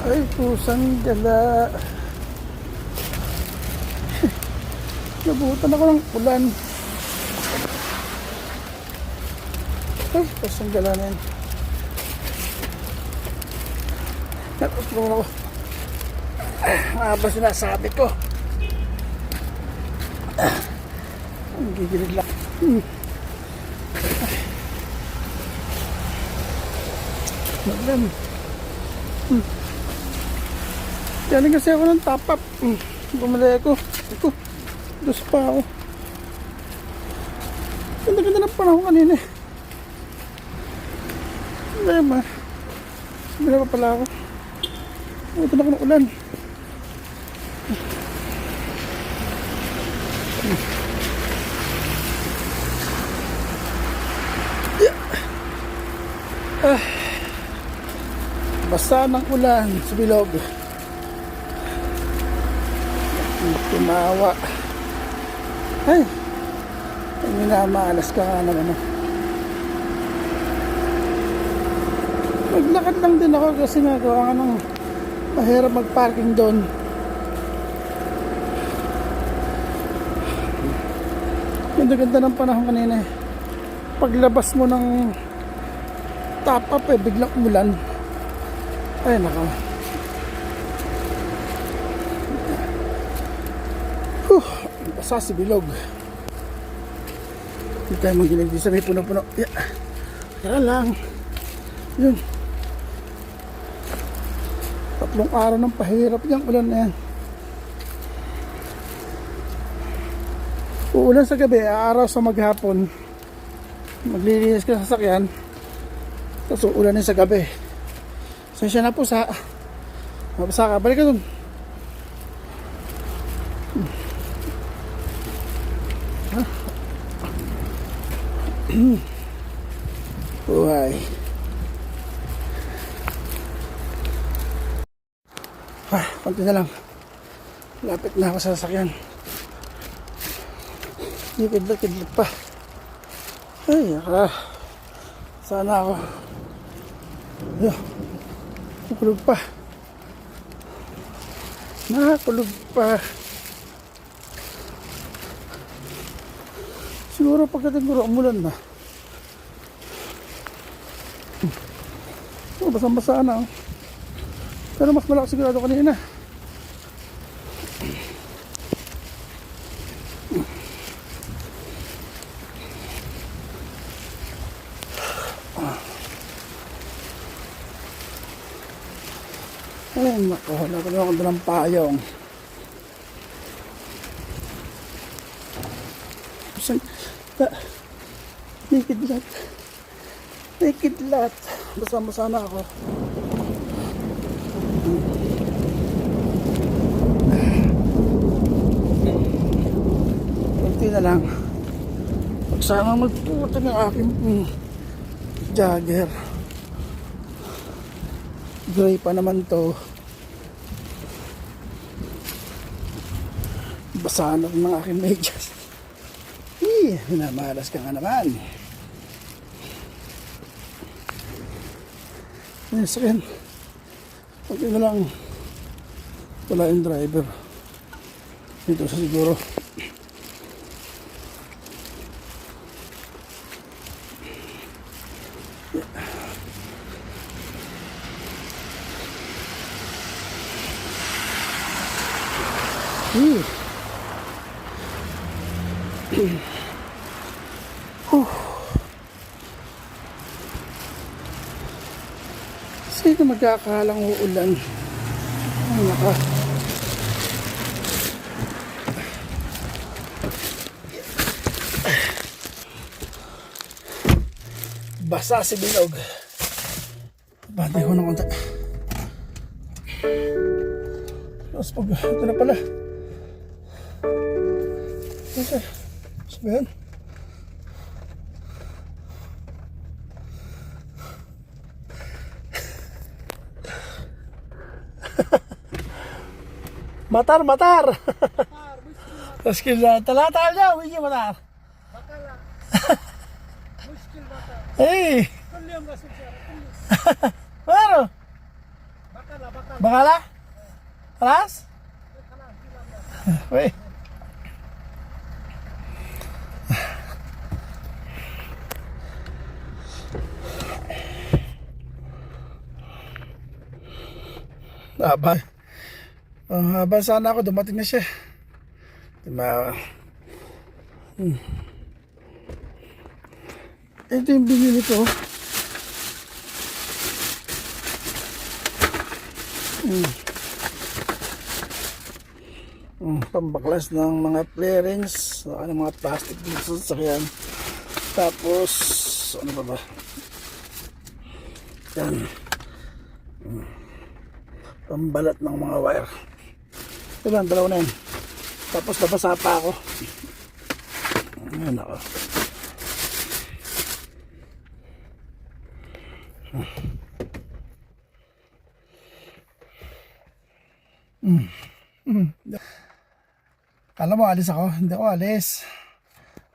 Ay, pusang gala. Nabutan ako ng ulan. Ay, pusang gala na yan. Natutulong ako. Mahaba sinasabi ko. Ang gigilid lang. Maglam. Galing kasi ako ng top up. Bumali ako. Dos pa ako. Ganda-ganda ng panahon kanina. Hindi ba? Hindi pa pala ako. Ito na ako ng ulan. Basa ng ulan sa bilog. Tumawa. Ay, minamalas ka nga naman. Maglakad lang din ako kasi nga gawa ng mahirap mag-parking doon. Ganda-ganda ng panahon kanina. Paglabas mo ng top up biglang umulan. Ay nako. Basa si bilog. Hindi tayo magilig di sabi puno-puno. Yeah. Tara lang. Yun. 3 araw ng pahirap yung ulan na yan. Uulan sa gabi, araw sa maghapon. Maglilinis ka sa sasakyan. Tapos uulan sa gabi. So siya na po sa mabasa ka. Balik ka dun. Buhay. Konti na lang. Lapit na ako sa sasakyan. Kidlat pa. Ay, sana ako. Nakulog pa. Nakulog pa. Siguro pagdating ko umulan na. Basang-basa na. Pero mas malakas sigurado kanina. Ay, nako, wala ko na akong dalang payong. Naked lot. Basa-basa na ako. Kunti na lang. Pagsama magputo ng aking jogger. Gray pa naman to. Basa na ng aking medyas. Minamalas ka nga naman. Sakyan. Pag na lang wala yung driver dito sa siguro. Sino magkakalang uulan? Ay naka. Basa si bilog. Bantay ko ng konti. Tapos pag ito na pala. Okay. Sabihan. Matar. Muskil na. Talatal niya. Wiki matar. Bakala. Muskil matar. Hey. Kulyam rasul siya. Pero. Bakala. Bangala? Alas? Wait. Haba. Haba sana ako, dumating na siya. Diba? Ito yung binili ko. Pambaklas ng mga clearance, ng mga plastic dito sa sakyan. Tapos, ano pa ba? Yan. Pambalat ng mga wire. Ito lang, dalawa na yun. Tapos nabasa pa ako. Ayan ako. Kala mo alis ako? Hindi ako alis.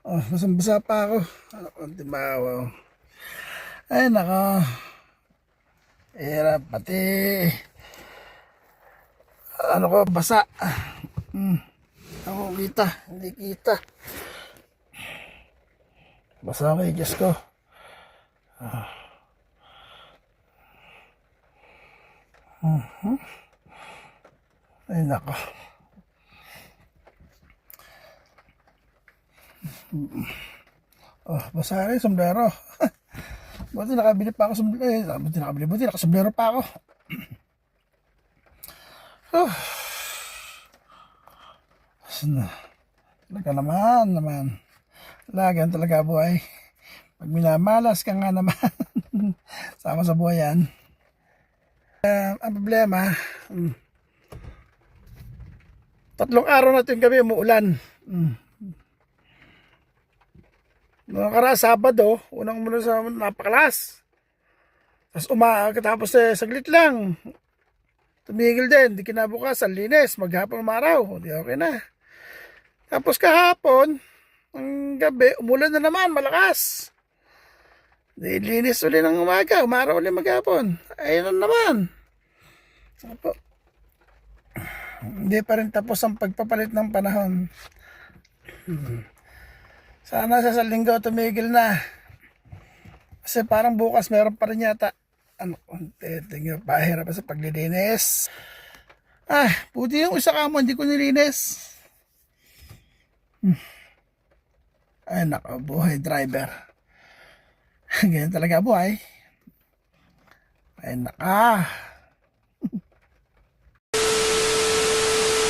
Oh, basang-basa pa ako. Ano ko, timawa. Ay, naka. Hirap pati. Ano ko, basa. Ako kita, hindi kita. Basa ako, Diyos ko. Ay, nako. Oh, basa rin, sombrero. Buti nakabili pa ako sombrero. Buti nakasombrero pa ako. Talaga naman. Lagan talaga buhay. Pag minamalas ka nga naman. Sama sa buhay yan. Ang problema, 3 araw na ito yung gabi umuulan. Nakakara Sabado, unang muna sa napakalas. Tapos saglit lang. Tumigil din, di kinabukasan, linis, maghapon umaraw, di okay na. Tapos kahapon, ang gabi, umulan na naman, malakas. Di linis uli ng umaga, umaraw uli maghapon. Ayun na naman. Opo. Hindi pa rin tapos ang pagpapalit ng panahon. Sana sa linggo tumigil na. Kasi parang bukas meron pa rin yata. Tingnan pa, hirap sa paglilinis. Puti yung isa kamo, hindi ko nilinis. Ay, nako, buhay driver. Ganyan talaga buhay. Ay, naka.